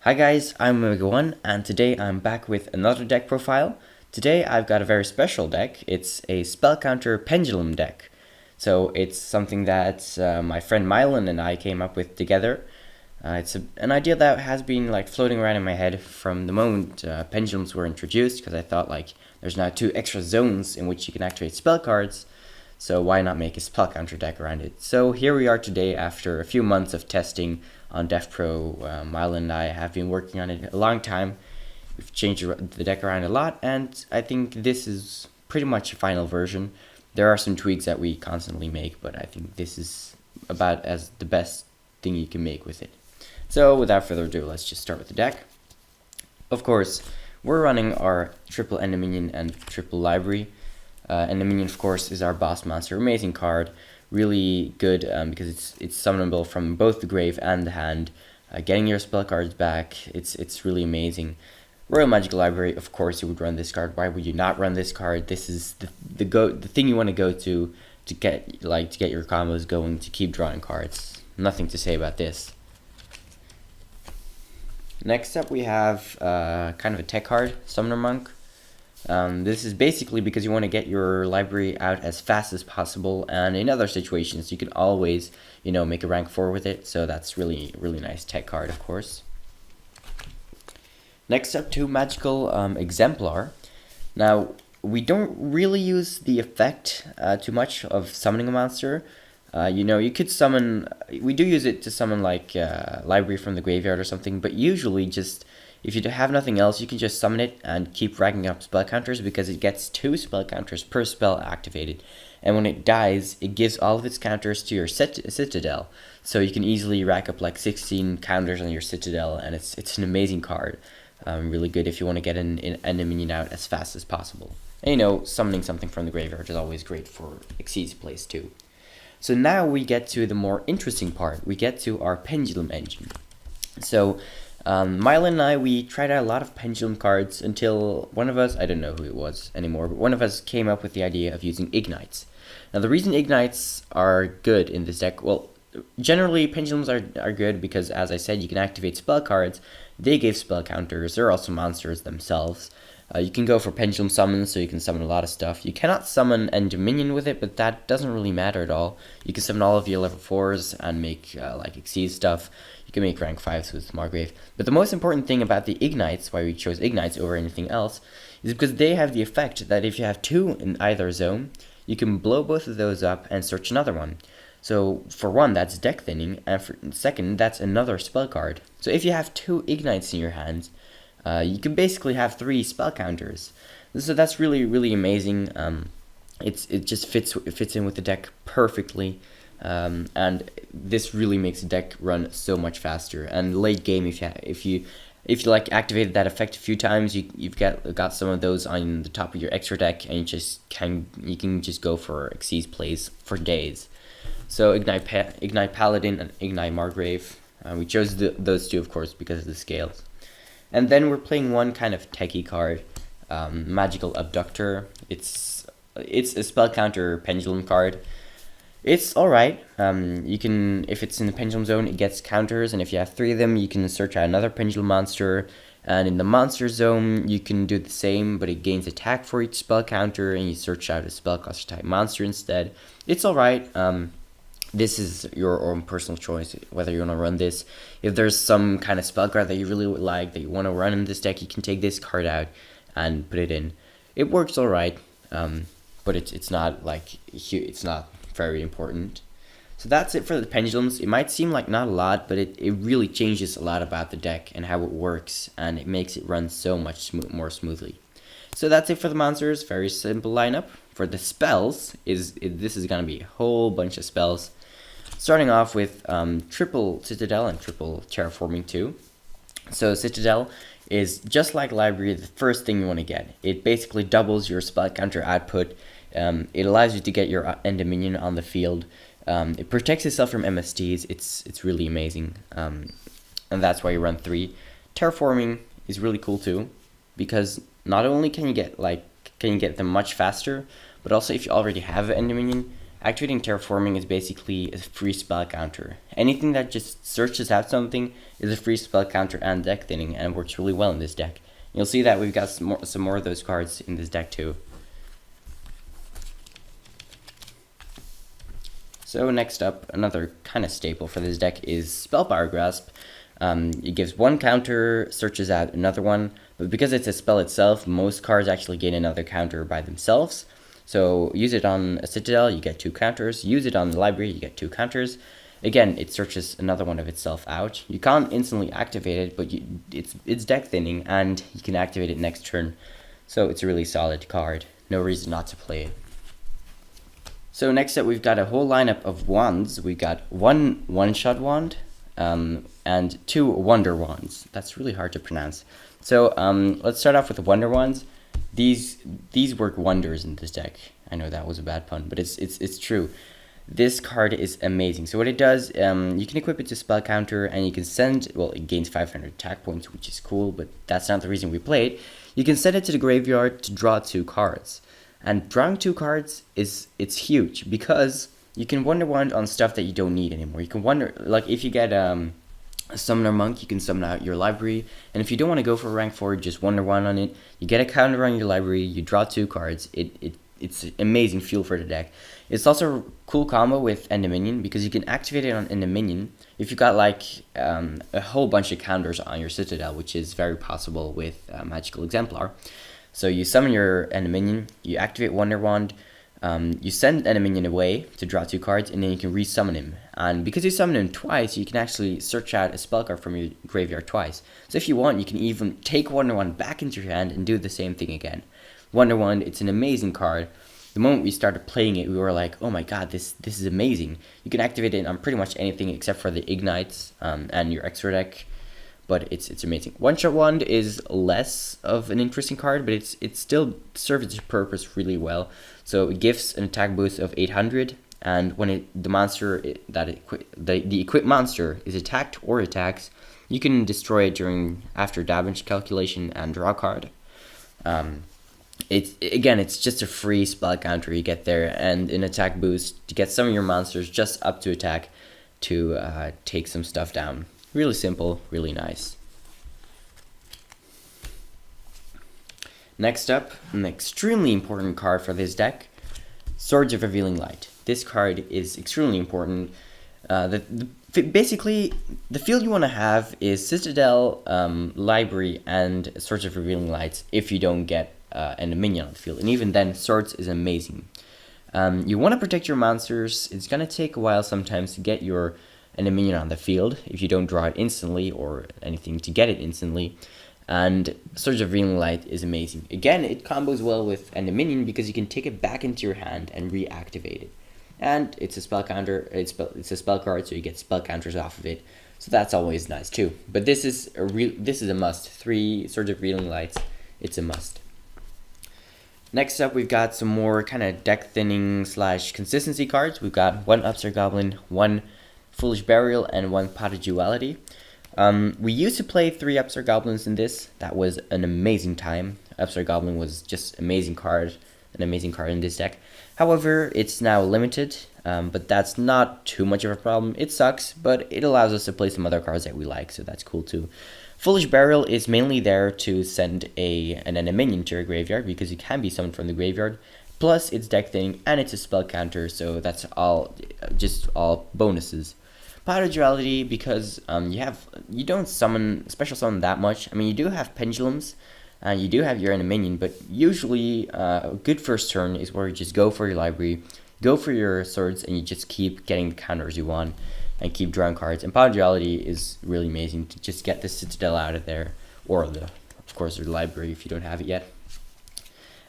Hi guys, I'm Omega1 and today I'm back with another deck profile. Today I've got a very special deck. It's a Spellcounter Pendulum deck. So it's something that my friend Milan and I came up with together. It's an idea that has been floating around in my head from the moment pendulums were introduced, because I thought there's now 2 extra zones in which you can activate spell cards. So why not make a Spellcounter deck around it? So here we are today after a few months of testing on devpro. Milan and I have been working on it a long time. We've changed the deck around a lot, and I think this is pretty much a final version. There are some tweaks that we constantly make, but I think this is about as the best thing you can make with it. So without further ado, let's just start with the deck. Of course, we're running our triple Endominion and triple library. Endominion, of course, is our boss monster. Amazing card, really good because it's summonable from both the grave and the hand. Getting your spell cards back, it's really amazing. Royal Magic Library, of course, you would run this card. Why would you not run this card? This is the thing you want to go to get your combos going, to keep drawing cards. Nothing to say about this. Next up, we have kind of a tech card, Summoner Monk. This is basically because you want to get your library out as fast as possible, and in other situations you can always, make a rank 4 with it, so that's really nice tech card, of course. Next up, 2 magical exemplar. Now, we don't really use the effect too much of summoning a monster. You could summon, we do use it to summon library from the graveyard or something, but usually just if you have nothing else, you can just summon it and keep racking up spell counters, because it gets 2 spell counters per spell activated. And when it dies, it gives all of its counters to your citadel. So you can easily rack up 16 counters on your citadel, and it's an amazing card. Really good if you want to get an Endominion out as fast as possible. And summoning something from the graveyard is always great for Exceeds plays too. So now we get to the more interesting part. We get to our Pendulum engine. So Milan and I, we tried out a lot of pendulum cards until one of us, I don't know who it was anymore, but one of us came up with the idea of using ignites. Now the reason ignites are good in this deck, well, generally pendulums are good because, as I said, you can activate spell cards. They give spell counters. They're also monsters themselves. You can go for pendulum summons, so you can summon a lot of stuff. You cannot summon Endominion with it, but that doesn't really matter at all. You can summon all of your level 4s and make Exceed stuff. You can make rank 5s with Margrave. But the most important thing about the ignites, why we chose ignites over anything else, is because they have the effect that if you have 2 in either zone, you can blow both of those up and search another one. So for one, that's deck thinning, and for second, that's another spell card. So if you have 2 ignites in your hands, you can basically have 3 spell counters. So that's really amazing. It just fits in with the deck perfectly, and this really makes the deck run so much faster. And late game, if you activated that effect a few times, you've got some of those on the top of your extra deck, and you can just go for Exceed plays for days. So Ignite Paladin and Ignite Margrave. We chose those 2, of course, because of the scales. And then we're playing one kind of techie card, Magical Abductor. It's a Spellcounter Pendulum card. It's alright. You can, if it's in the Pendulum zone, it gets counters, and if you have 3 of them, you can search out another Pendulum monster. And in the Monster zone, you can do the same, but it gains attack for each spell counter, and you search out a spellcaster type monster instead. It's alright. This is your own personal choice, whether you want to run this. If there's some kind of spell card that you really would like, that you want to run in this deck, you can take this card out and put it in. It works alright, but it's not it's not very important. So that's it for the pendulums. It might seem like not a lot, but it really changes a lot about the deck and how it works, and it makes it run so much more smoothly. So that's it for the monsters. Very simple lineup. For the spells, this is going to be a whole bunch of spells. Starting off with triple Citadel and triple Terraforming 2. So Citadel is just like Library, the first thing you want to get. It basically doubles your spell counter output. It allows you to get your Endominion on the field. It protects itself from MSTs. It's really amazing, and that's why you run 3. Terraforming is really cool too, because not only can you get them much faster, but also if you already have an Endominion, Activating Terraforming is basically a free spell counter. Anything that just searches out something is a free spell counter and deck thinning, and it works really well in this deck. You'll see that we've got some more of those cards in this deck too. So next up, another kind of staple for this deck is Spellbar Grasp. It gives one counter, searches out another one, but because it's a spell itself, most cards actually gain another counter by themselves. So use it on a Citadel, you get 2 counters. Use it on the library, you get 2 counters. Again, it searches another one of itself out. You can't instantly activate it, but it's deck thinning, and you can activate it next turn. So it's a really solid card. No reason not to play it. So next up, we've got a whole lineup of wands. We've got one-shot wand, and 2 wonder wands. That's really hard to pronounce. So let's start off with the wonder wands. These work wonders in this deck. I know that was a bad pun, but it's true. This card is amazing. So what it does, you can equip it to spell counter, and you can send, well, it gains 500 attack points, which is cool, but that's not the reason we play it. You can send it to the graveyard to draw 2 cards. And drawing 2 cards it's huge, because you can wonder wand on stuff that you don't need anymore. You can wonder, like if you get a summoner monk, you can summon out your library, and if you don't want to go for rank 4, just wonder wand on it. You get a counter on your library, you draw 2 cards. It's amazing fuel for the deck. It's also a cool combo with Endominion, because you can activate it on Endominion if you got like a whole bunch of counters on your Citadel, which is very possible with Magical Exemplar. So you summon your Endominion, you activate Wonder Wand, you send Endominion away to draw 2 cards, and then you can resummon him. And because you summon him twice, you can actually search out a spell card from your graveyard twice. So if you want, you can even take Wonder Wand back into your hand and do the same thing again. Wonder Wand, it's an amazing card. The moment we started playing it, we were like, oh my god, this is amazing. You can activate it on pretty much anything except for the Ignites and your extra deck. But it's amazing. One-shot wand is less of an interesting card, but it still serves its purpose really well. So it gives an attack boost of 800, and when the equipped monster is attacked or attacks, you can destroy it after damage calculation and draw a card. It's just a free spell counter you get there, and an attack boost to get some of your monsters just up to attack to take some stuff down. Really simple, really nice. Next up, an extremely important card for this deck, Swords of Revealing Light. This card is extremely important. Basically, the field you want to have is Citadel, Library, and Swords of Revealing Lights if you don't get an minion on the field. And even then, Swords is amazing. You want to protect your monsters. It's going to take a while sometimes to get your minion on the field if you don't draw it instantly or anything to get it instantly. And Swords of Revealing Light is amazing. Again, it combos well with minion because you can take it back into your hand and reactivate it. And it's a spell counter. It's a spell card, so you get spell counters off of it. So that's always nice too. But this is a must. 3 Swords of Revealing Lights. It's a must. Next up, we've got some more kind of deck thinning / consistency cards. We've got 1 Upstart Goblin, 1 Foolish Burial, and 1 Pot of Duality. We used to play 3 Upstart Goblins in this. That was an amazing time. Upstart Goblin was just an amazing card in this deck. However, it's now limited, but that's not too much of a problem. It sucks, but it allows us to play some other cards that we like, so that's cool too. Foolish Burial is mainly there to send an minion to your graveyard because it can be summoned from the graveyard. Plus, it's deck thinning and it's a spell counter, so that's all bonuses. Pot of Duality, because you don't special summon that much. I mean, you do have pendulums, you do have your minion, but usually a good first turn is where you just go for your library, go for your swords, and you just keep getting the counters you want and keep drawing cards. And Pot of Duality is really amazing to just get the Citadel out of there, or of course the library if you don't have it yet.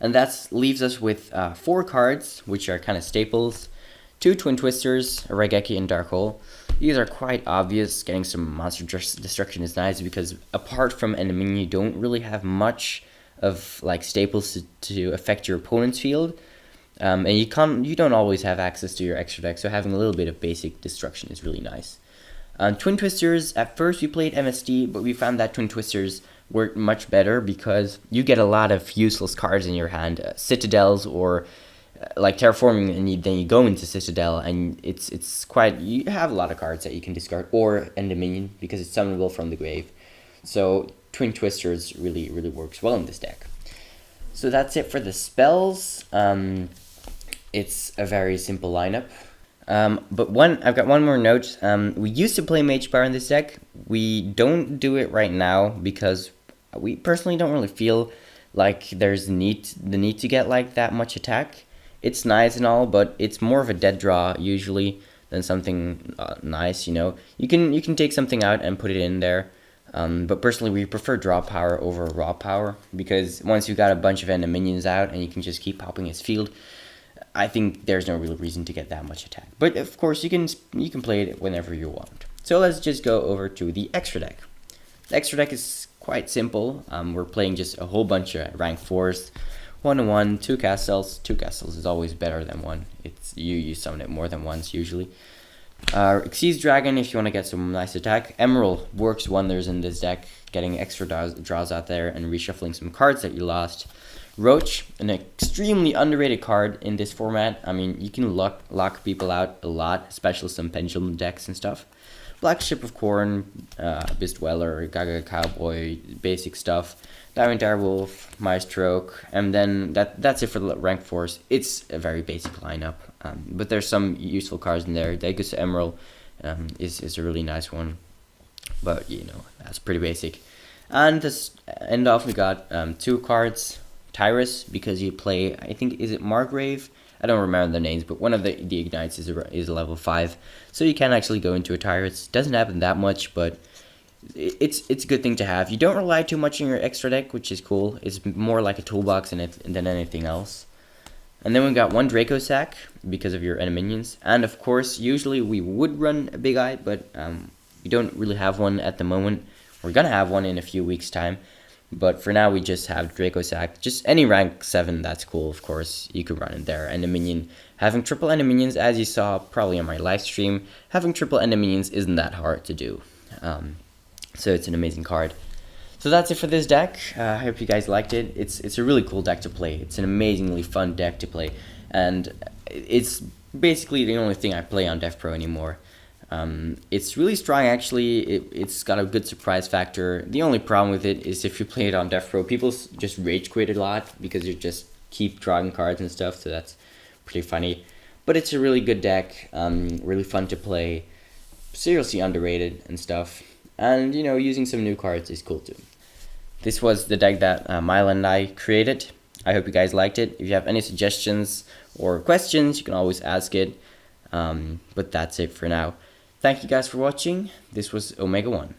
And that leaves us with 4 cards, which are kind of staples. 2 Twin Twisters, a Raigeki, and Dark Hole. These are quite obvious. Getting some monster destruction is nice because apart from enemy, you don't really have much of like staples to affect your opponent's field. And you don't always have access to your extra deck, so having a little bit of basic destruction is really nice. Twin Twisters, at first we played MSD, but we found that Twin Twisters work much better because you get a lot of useless cards in your hand, Citadels or like terraforming, and then you go into Citadel, and it's quite, you have a lot of cards that you can discard, or end a minion because it's summonable from the grave. So Twin Twisters really works well in this deck. So that's it for the spells. It's a very simple lineup. But I've got one more note. We used to play Mage Power in this deck. We don't do it right now because we personally don't really feel like there's the need to get like that much attack. It's nice and all, but it's more of a dead draw usually than something nice. You know, you can take something out and put it in there. But personally, we prefer draw power over raw power, because once you got a bunch of enemy minions out and you can just keep popping his field, I think there's no real reason to get that much attack. But of course, you can play it whenever you want. So let's just go over to the extra deck. The extra deck is quite simple. We're playing just a whole bunch of rank 4s. 1/1, 2 castles. 2 castles is always better than 1. You summon it more than once usually. Xyz Dragon if you want to get some nice attack. Emerald works wonders in this deck, getting extra draws out there and reshuffling some cards that you lost. Roach, an extremely underrated card in this format. I mean, you can lock people out a lot, especially some pendulum decks and stuff. Black Ship of Corn, Abyss Dweller, Gaga Cowboy, basic stuff. Diamond Direwolf, Maestroke, and then that's it for the rank 4s. It's a very basic lineup, but there's some useful cards in there. Dagus Emerald is a really nice one, but you know, that's pretty basic. And this end off, we got 2 cards. Tyrus, because you play, I think, is it Margrave? I don't remember the names, but one of the ignites is a level 5, so you can actually go into a Tyrus. Doesn't happen that much, but it's a good thing to have. You don't rely too much on your extra deck, which is cool. It's more like a toolbox than anything else. And then we got 1 Draco Sack because of your enemy minions, and of course, usually we would run a Big Eye, but we don't really have one at the moment. We're gonna have one in a few weeks' time. But for now, we just have Draco Sack. Just any rank 7, that's cool, of course. You can run it there. And a minion. Having triple enemy minions, as you saw probably on my live stream, having triple enemy minions isn't that hard to do. So it's an amazing card. So that's it for this deck. I hope you guys liked it. It's a really cool deck to play. It's an amazingly fun deck to play. And it's basically the only thing I play on devpro anymore. It's really strong actually. It's got a good surprise factor. The only problem with it is if you play it on devpro, people just rage quit a lot because you just keep drawing cards and stuff, so that's pretty funny. But it's a really good deck, really fun to play, seriously underrated and stuff. And you know, using some new cards is cool too. This was the deck that Milan and I created. I hope you guys liked it. If you have any suggestions or questions, you can always ask it. But that's it for now. Thank you guys for watching. This was Omega 1.